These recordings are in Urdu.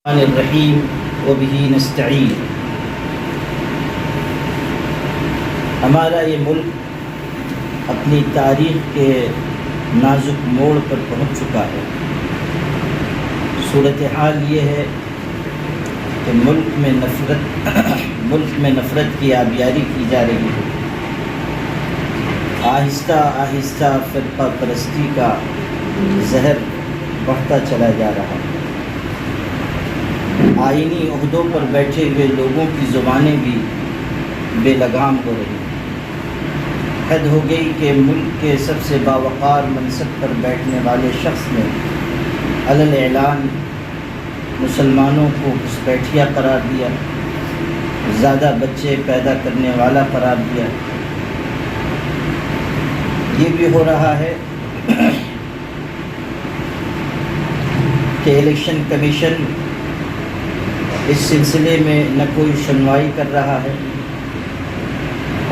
الرحیم وبہ نستعین۔ ہمارا یہ ملک اپنی تاریخ کے نازک موڑ پر پہنچ چکا ہے۔ صورتحال یہ ہے کہ ملک میں نفرت کی آبیاری کی جا رہی ہے۔ آہستہ آہستہ فرقہ پرستی کا زہر بڑھتا چلا جا رہا ہے۔ آئینی عہدوں پر بیٹھے ہوئے لوگوں کی زبانیں بھی بے لگام ہو رہی ہیں۔ حد ہو گئی کہ ملک کے سب سے باوقار منصب پر بیٹھنے والے شخص نے علل اعلان مسلمانوں کو گھسپیٹھیا قرار دیا، زیادہ بچے پیدا کرنے والا قرار دیا۔ یہ بھی ہو رہا ہے کہ الیکشن کمیشن اس سلسلے میں نہ کوئی سنوائی کر رہا ہے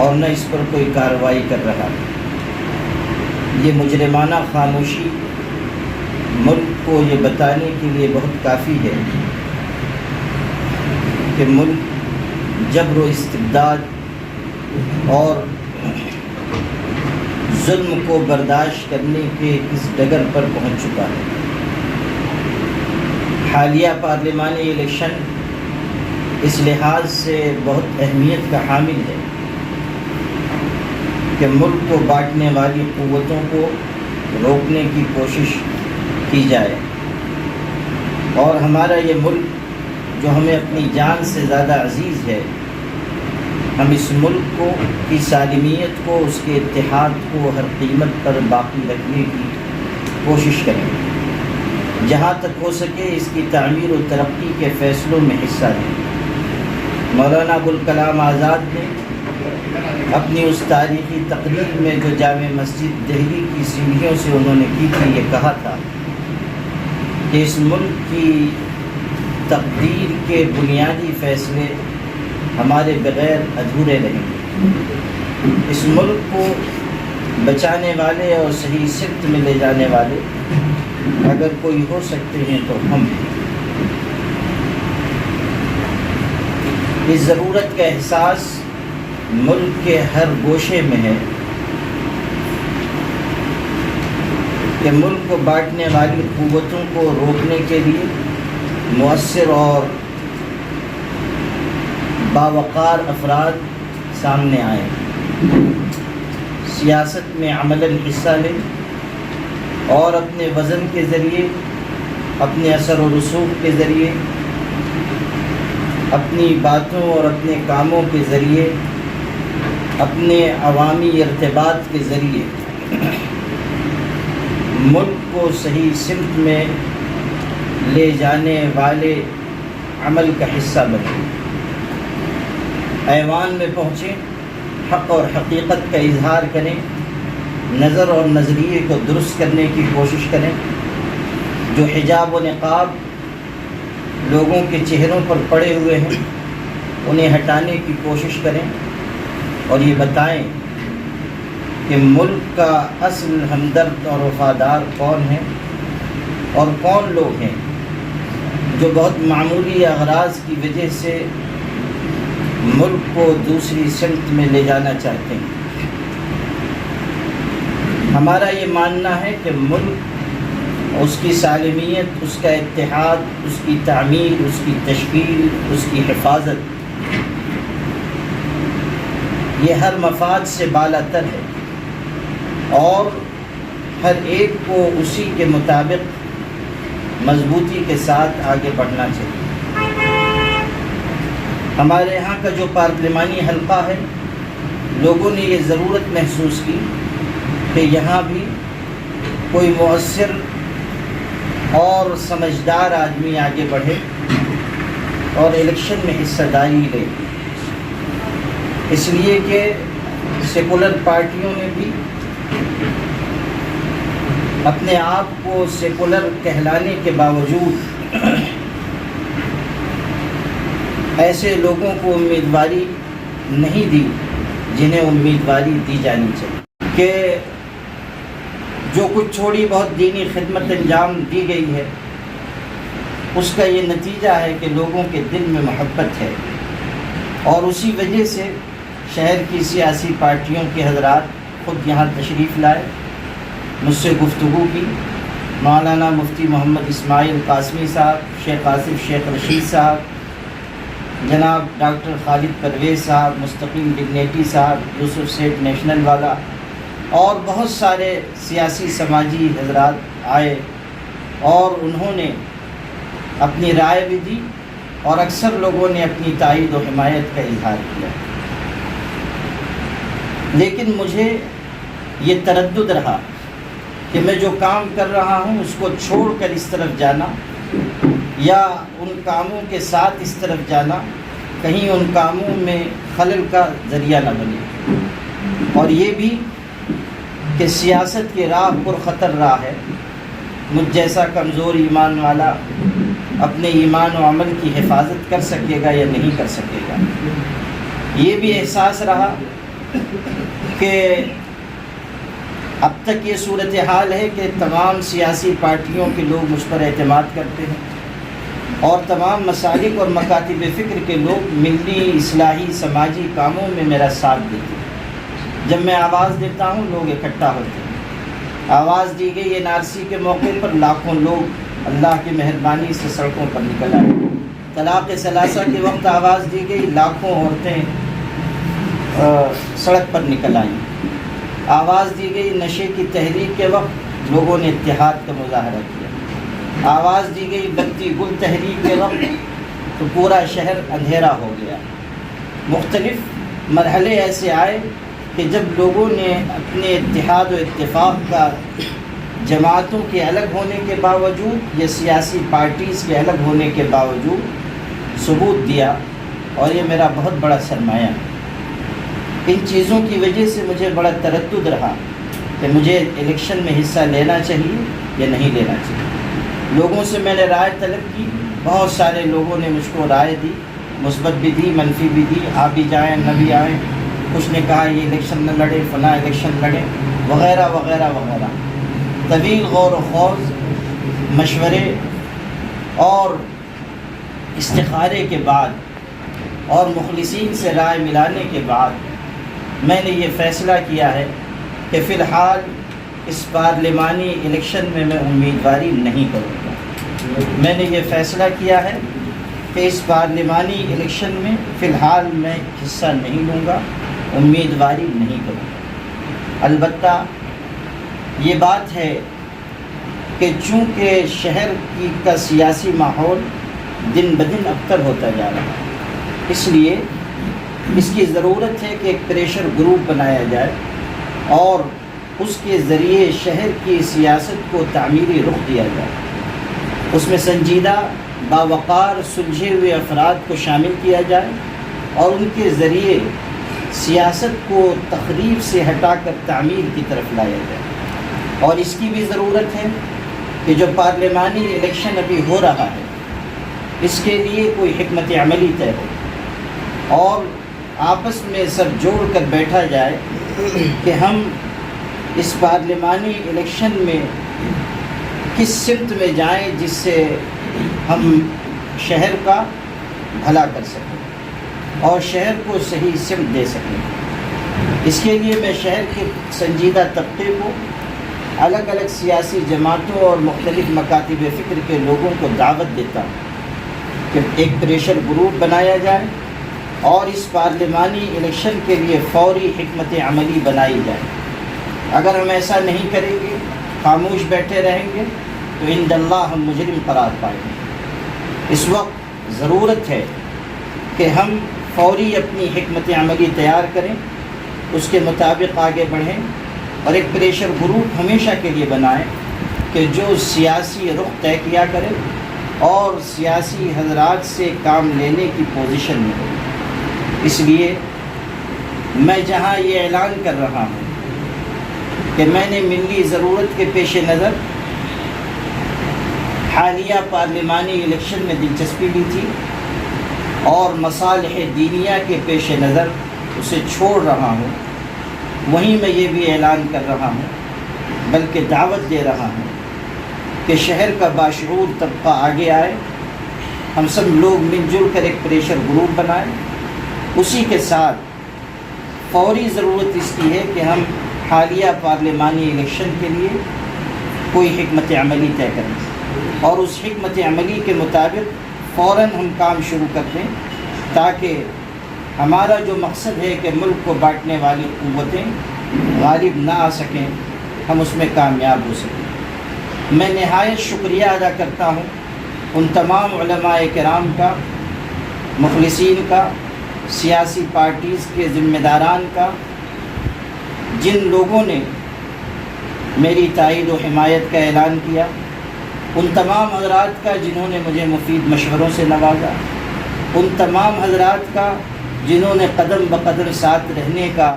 اور نہ اس پر کوئی کارروائی کر رہا ہے۔ یہ مجرمانہ خاموشی ملک کو یہ بتانے کے لیے بہت کافی ہے کہ ملک جبر و استبداد اور ظلم کو برداشت کرنے کے اس ڈگر پر پہنچ چکا ہے۔ حالیہ پارلیمانی الیکشن اس لحاظ سے بہت اہمیت کا حامل ہے کہ ملک کو بانٹنے والی قوتوں کو روکنے کی کوشش کی جائے، اور ہمارا یہ ملک جو ہمیں اپنی جان سے زیادہ عزیز ہے، ہم اس ملک کو کی سالمیت کو، اس کے اتحاد کو ہر قیمت پر باقی رکھنے کی کوشش کریں، جہاں تک ہو سکے اس کی تعمیر و ترقی کے فیصلوں میں حصہ لیں۔ مولانا ابوالکلام آزاد نے اپنی اس تاریخی تقریر میں جو جامع مسجد دہلی کی سیڑھیوں سے انہوں نے کی تھی، یہ کہا تھا کہ اس ملک کی تقدیر کے بنیادی فیصلے ہمارے بغیر ادھورے رہیں گے۔ اس ملک کو بچانے والے اور صحیح سمت میں لے جانے والے اگر کوئی ہو سکتے ہیں تو ہم ہیں۔ اس ضرورت کا احساس ملک کے ہر گوشے میں ہے کہ ملک کو بانٹنے والی قوتوں کو روکنے کے لیے مؤثر اور باوقار افراد سامنے آئیں، سیاست میں عملاً حصہ لیں اور اپنے وزن کے ذریعے، اپنے اثر و رسوخ کے ذریعے، اپنی باتوں اور اپنے کاموں کے ذریعے، اپنے عوامی ارتباط کے ذریعے ملک کو صحیح سمت میں لے جانے والے عمل کا حصہ بنیں، ایوان میں پہنچیں، حق اور حقیقت کا اظہار کریں، نظر اور نظریے کو درست کرنے کی کوشش کریں، جو حجاب و نقاب لوگوں کے چہروں پر پڑے ہوئے ہیں انہیں ہٹانے کی کوشش کریں، اور یہ بتائیں کہ ملک کا اصل ہمدرد اور وفادار کون ہے اور کون لوگ ہیں جو بہت معمولی اغراض کی وجہ سے ملک کو دوسری سمت میں لے جانا چاہتے ہیں۔ ہمارا یہ ماننا ہے کہ ملک، اس کی سالمیت، اس کا اتحاد، اس کی تعمیر، اس کی تشکیل، اس کی حفاظت، یہ ہر مفاد سے بالاتر ہے، اور ہر ایک کو اسی کے مطابق مضبوطی کے ساتھ آگے بڑھنا چاہیے۔ ہمارے یہاں کا جو پارلیمانی حلقہ ہے، لوگوں نے یہ ضرورت محسوس کی کہ یہاں بھی کوئی مؤثر اور سمجھدار آدمی آگے بڑھے اور الیکشن میں حصہ داری لے، اس لیے کہ سیکولر پارٹیوں نے بھی اپنے آپ کو سیکولر کہلانے کے باوجود ایسے لوگوں کو امیدواری نہیں دی جنہیں امیدواری دی جانی چاہیے، کہ جو کچھ تھوڑی بہت دینی خدمت انجام دی گئی ہے اس کا یہ نتیجہ ہے کہ لوگوں کے دل میں محبت ہے، اور اسی وجہ سے شہر کی سیاسی پارٹیوں کے حضرات خود یہاں تشریف لائے، مجھ سے گفتگو کی۔ مولانا مفتی محمد اسماعیل قاسمی صاحب، شیخ آصف شیخ رشید صاحب، جناب ڈاکٹر خالد پرویز صاحب، مستقیم ڈگنیٹی صاحب، یوسف سیٹ نیشنل والا، اور بہت سارے سیاسی سماجی حضرات آئے، اور انہوں نے اپنی رائے بھی دی، اور اکثر لوگوں نے اپنی تائید و حمایت کا اظہار کیا۔ لیکن مجھے یہ تردد رہا کہ میں جو کام کر رہا ہوں اس کو چھوڑ کر اس طرف جانا، یا ان کاموں کے ساتھ اس طرف جانا کہیں ان کاموں میں خلل کا ذریعہ نہ بنے، اور یہ بھی کہ سیاست کی راہ پرخطر راہ ہے، مجھ جیسا کمزور ایمان والا اپنے ایمان و عمل کی حفاظت کر سکے گا یا نہیں کر سکے گا۔ یہ بھی احساس رہا کہ اب تک یہ صورتحال ہے کہ تمام سیاسی پارٹیوں کے لوگ مجھ پر اعتماد کرتے ہیں، اور تمام مسالک اور مکاتب فکر کے لوگ ملی اصلاحی سماجی کاموں میں میرا ساتھ دیتے ہیں۔ جب میں آواز دیتا ہوں لوگ اکٹھا ہوتے ہیں۔ آواز دی گئی این آر سی کے موقع پر لاکھوں لوگ اللہ کی مہربانی سے سڑکوں پر نکل آئے۔ طلاق ثلاثہ کے وقت آواز دی گئی، لاکھوں عورتیں سڑک پر نکل آئیں۔ آواز دی گئی نشے کی تحریک کے وقت، لوگوں نے اتحاد کا مظاہرہ کیا۔ آواز دی گئی بتی گل تحریک کے وقت، تو پورا شہر اندھیرا ہو گیا۔ مختلف مرحلے ایسے آئے کہ جب لوگوں نے اپنے اتحاد و اتفاق کا جماعتوں کے الگ ہونے کے باوجود یا سیاسی پارٹیز کے الگ ہونے کے باوجود ثبوت دیا، اور یہ میرا بہت بڑا سرمایہ ہے۔ ان چیزوں کی وجہ سے مجھے بڑا تردد رہا کہ مجھے الیکشن میں حصہ لینا چاہیے یا نہیں لینا چاہیے۔ لوگوں سے میں نے رائے طلب کی، بہت سارے لوگوں نے مجھ کو رائے دی، مثبت بھی دی، منفی بھی دی، آپ بھی جائیں نہ بھی آئیں۔ کچھ نے کہا یہ الیکشن نہ لڑے، فلاں الیکشن لڑے، وغیرہ وغیرہ وغیرہ۔ طویل غور و خوض، مشورے اور استخارے کے بعد اور مخلصین سے رائے ملانے کے بعد میں نے یہ فیصلہ کیا ہے کہ فی الحال اس پارلیمانی الیکشن میں امیدواری نہیں کروں گا۔ میں نے یہ فیصلہ کیا ہے کہ اس پارلیمانی الیکشن میں فی الحال میں حصہ نہیں لوں گا، امیدواری نہیں کروں گا۔ البتہ یہ بات ہے کہ چونکہ شہر کا سیاسی ماحول دن بدن ابتر ہوتا جا رہا ہے، اس لیے اس کی ضرورت ہے کہ ایک پریشر گروپ بنایا جائے، اور اس کے ذریعے شہر کی سیاست کو تعمیری رخ دیا جائے۔ اس میں سنجیدہ، باوقار، سلجھے ہوئے افراد کو شامل کیا جائے، اور ان کے ذریعے سیاست کو تخریب سے ہٹا کر تعمیر کی طرف لایا جائے۔ اور اس کی بھی ضرورت ہے کہ جو پارلیمانی الیکشن ابھی ہو رہا ہے، اس کے لیے کوئی حکمت عملی طے ہو، اور آپس میں سر جوڑ کر بیٹھا جائے کہ ہم اس پارلیمانی الیکشن میں کس سمت میں جائیں جس سے ہم شہر کا بھلا کر سکیں اور شہر کو صحیح سمت دے سکیں۔ اس کے لیے میں شہر کے سنجیدہ طبقے کو، الگ الگ سیاسی جماعتوں اور مختلف مکاتب فکر کے لوگوں کو دعوت دیتا ہوں کہ ایک پریشر گروپ بنایا جائے اور اس پارلیمانی الیکشن کے لیے فوری حکمت عملی بنائی جائے۔ اگر ہم ایسا نہیں کریں گے، خاموش بیٹھے رہیں گے، تو عند اللہ ہم مجرم قرار پائیں گے۔ اس وقت ضرورت ہے کہ ہم فوری اپنی حکمت عملی تیار کریں، اس کے مطابق آگے بڑھیں، اور ایک پریشر گروپ ہمیشہ کے لیے بنائیں کہ جو سیاسی رخ طے کیا کرے اور سیاسی حضرات سے کام لینے کی پوزیشن میں ہو۔ اس لیے میں جہاں یہ اعلان کر رہا ہوں کہ میں نے ملی ضرورت کے پیش نظر حالیہ پارلیمانی الیکشن میں دلچسپی لی تھی، اور مصالح دینیہ کے پیش نظر اسے چھوڑ رہا ہوں، وہیں میں یہ بھی اعلان کر رہا ہوں، بلکہ دعوت دے رہا ہوں کہ شہر کا باشعور طبقہ آگے آئے ہم سب لوگ مل جل کر ایک پریشر گروپ بنائیں. اسی کے ساتھ فوری ضرورت اس کی ہے کہ ہم حالیہ پارلیمانی الیکشن کے لیے کوئی حکمت عملی طے کریں اور اس حکمت عملی کے مطابق فوراً ہم کام شروع کر دیں تاکہ ہمارا جو مقصد ہے کہ ملک کو بانٹنے والی قوتیں غالب نہ آ سکیں، ہم اس میں کامیاب ہو سکیں. میں نہایت شکریہ ادا کرتا ہوں ان تمام علماء کرام کا، مخلصین کا، سیاسی پارٹیز کے ذمہ داران کا، جن لوگوں نے میری تائید و حمایت کا اعلان کیا، ان تمام حضرات کا جنہوں نے مجھے مفید مشوروں سے نوازا، ان تمام حضرات کا جنہوں نے قدم بقدم ساتھ رہنے کا